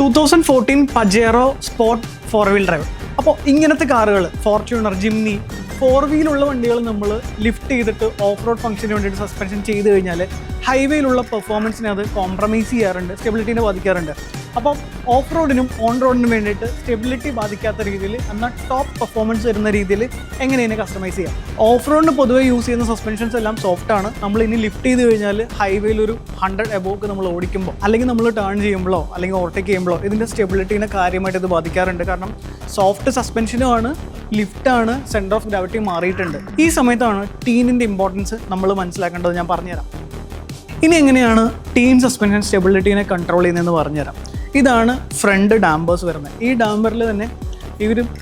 2014 Pajero sport 4-wheel drive. അപ്പോൾ ഇങ്ങനത്തെ കാറുകൾ, ഫോർച്യൂണർ, ജിംനി, 4-wheel വണ്ടികൾ നമ്മൾ ലിഫ്റ്റ് ചെയ്തിട്ട് ഓഫ് റോഡ് ഫംഗ്ഷന് വേണ്ടിയിട്ട് സസ്പെൻഷൻ ചെയ്ത് കഴിഞ്ഞാൽ ഹൈവേയിലുള്ള പെർഫോമൻസിനെ അത് കോംപ്രമൈസ് ചെയ്യാറുണ്ട്, സ്റ്റെബിലിറ്റിനെ ബാധിക്കാറുണ്ട്. അപ്പോൾ ഓഫ് റോഡിനും ഓൺ റോഡിനും വേണ്ടിയിട്ട് സ്റ്റെബിലിറ്റി ബാധിക്കാത്ത രീതിയിൽ എന്നാൽ ടോപ്പ് പെർഫോമൻസ് വരുന്ന രീതിയിൽ എങ്ങനെ ഇതിനെ കസ്റ്റമൈസ് ചെയ്യാം. ഓഫ് റോഡിന് പൊതുവെ യൂസ് ചെയ്യുന്ന സസ്പെൻഷൻസ് എല്ലാം സോഫ്റ്റാണ്. നമ്മൾ ഇനി ലിഫ്റ്റ് ചെയ്ത് കഴിഞ്ഞാൽ ഹൈവേയിൽ ഒരു 100 എബോക്ക് നമ്മൾ ഓടിക്കുമ്പോൾ അല്ലെങ്കിൽ നമ്മൾ ടേൺ ചെയ്യുമ്പോഴോ അല്ലെങ്കിൽ ഓവർടേക്ക് ചെയ്യുമ്പോഴോ ഇതിൻ്റെ സ്റ്റെബിലിറ്റീനെ കാര്യമായിട്ട് ഇത് ബാധിക്കാറുണ്ട്. കാരണം സോഫ്റ്റ് സസ്പെൻഷനുമാണ്, ലിഫ്റ്റാണ്, സെൻറ്റർ ഓഫ് ഗ്രാവിറ്റി മാറിയിട്ടുണ്ട്. ഈ സമയത്താണ് ടീനിൻ്റെ ഇമ്പോർട്ടൻസ് നമ്മൾ മനസ്സിലാക്കേണ്ടത്. ഞാൻ പറഞ്ഞുതരാം. ഇനി എങ്ങനെയാണ് ടീൻ സസ്പെൻഷൻ സ്റ്റെബിലിറ്റീനെ കൺട്രോൾ ചെയ്യുന്നതെന്ന് പറഞ്ഞുതരാം. ഇതാണ് ഫ്രണ്ട് ഡാമ്പേഴ്സ് വരുന്നത്. ഈ ഡാമ്പറിൽ തന്നെ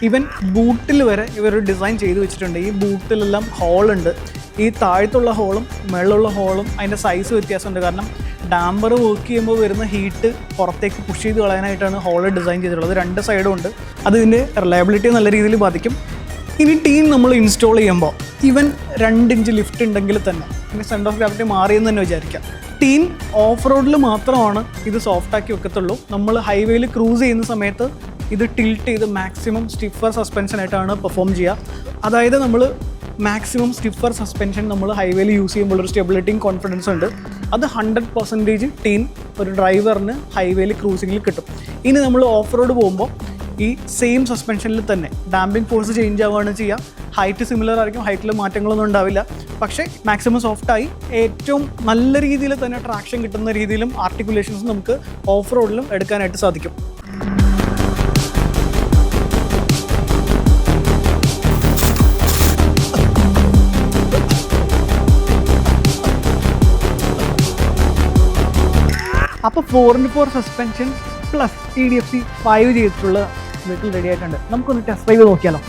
ഇവൻ ബൂട്ടിൽ വരെ ഇവർ ഡിസൈൻ ചെയ്ത് വെച്ചിട്ടുണ്ട്. ഈ ബൂട്ടിലെല്ലാം ഹോളുണ്ട്. ഈ താഴത്തുള്ള ഹോളും മുകളിലുള്ള ഹോളും അതിൻ്റെ സൈസ് വ്യത്യാസമുണ്ട്. കാരണം ഡാമ്പർ വർക്ക് ചെയ്യുമ്പോൾ വരുന്ന ഹീറ്റ് പുറത്തേക്ക് പുഷ് ചെയ്ത് കളയാനായിട്ടാണ് ഹോൾ ഡിസൈൻ ചെയ്തിട്ടുള്ളത്. രണ്ട് സൈഡും ഉണ്ട്. അത് ഇതിൻ്റെ റിലയബിലിറ്റി നല്ല രീതിയിൽ ബാധിക്കും. ഇനി ടീൻ നമ്മൾ ഇൻസ്റ്റാൾ ചെയ്യുമ്പോൾ ഇവൻ 2 ഇഞ്ച് ലിഫ്റ്റ് ഉണ്ടെങ്കിൽ തന്നെ ഇനി സെൻറ്റർ ഓഫ് ഗ്രാവിറ്റി മാറിയെന്ന് തന്നെ വിചാരിക്കാം. ടീൻ ഓഫ് റോഡിൽ മാത്രമാണ് ഇത് സോഫ്റ്റാക്കി വെക്കത്തുള്ളൂ. നമ്മൾ ഹൈവേയിൽ ക്രൂസ് ചെയ്യുന്ന സമയത്ത് ഇത് ടിൽറ്റ് ചെയ്ത് മാക്സിമം സ്റ്റിഫർ സസ്പെൻഷനായിട്ടാണ് പെർഫോം ചെയ്യുക. അതായത് നമ്മൾ മാക്സിമം സ്റ്റിഫർ സസ്പെൻഷൻ നമ്മൾ ഹൈവേയിൽ യൂസ് ചെയ്യുമ്പോൾ ഒരു സ്റ്റെബിലിറ്റിയും കോൺഫിഡൻസ് ഉണ്ട്. അത് 100% ടീൻ ഒരു ഡ്രൈവറിന് ഹൈവേയിൽ ക്രൂസിങ്ങിൽ കിട്ടും. ഇനി നമ്മൾ ഓഫ് റോഡ് പോകുമ്പോൾ ഈ സെയിം സസ്പെൻഷനിൽ തന്നെ ഡാമ്പിംഗ് ഫോഴ്സ് ചേഞ്ച് ആവുകയാണ് ചെയ്യുക. ഹൈറ്റ് സിമിലർ ആയിരിക്കും, ഹൈറ്റിൽ മാറ്റങ്ങളൊന്നും ഉണ്ടാവില്ല. പക്ഷേ മാക്സിമം സോഫ്റ്റായി ഏറ്റവും നല്ല രീതിയിൽ തന്നെ ട്രാക്ഷൻ കിട്ടുന്ന രീതിയിലും ആർട്ടിക്കുലേഷൻസ് നമുക്ക് ഓഫ് റോഡിലും എടുക്കാനായിട്ട് സാധിക്കും. അപ്പോൾ 4x4 സസ്പെൻഷൻ പ്ലസ് TDFC 5 ചെയ്തിട്ടുള്ള വെഹിക്കിൾ റെഡി ആയിട്ടുണ്ട്. നമുക്കൊന്ന് ടെസ്റ്റ് ഡ്രൈവ് നോക്കിയാലോ.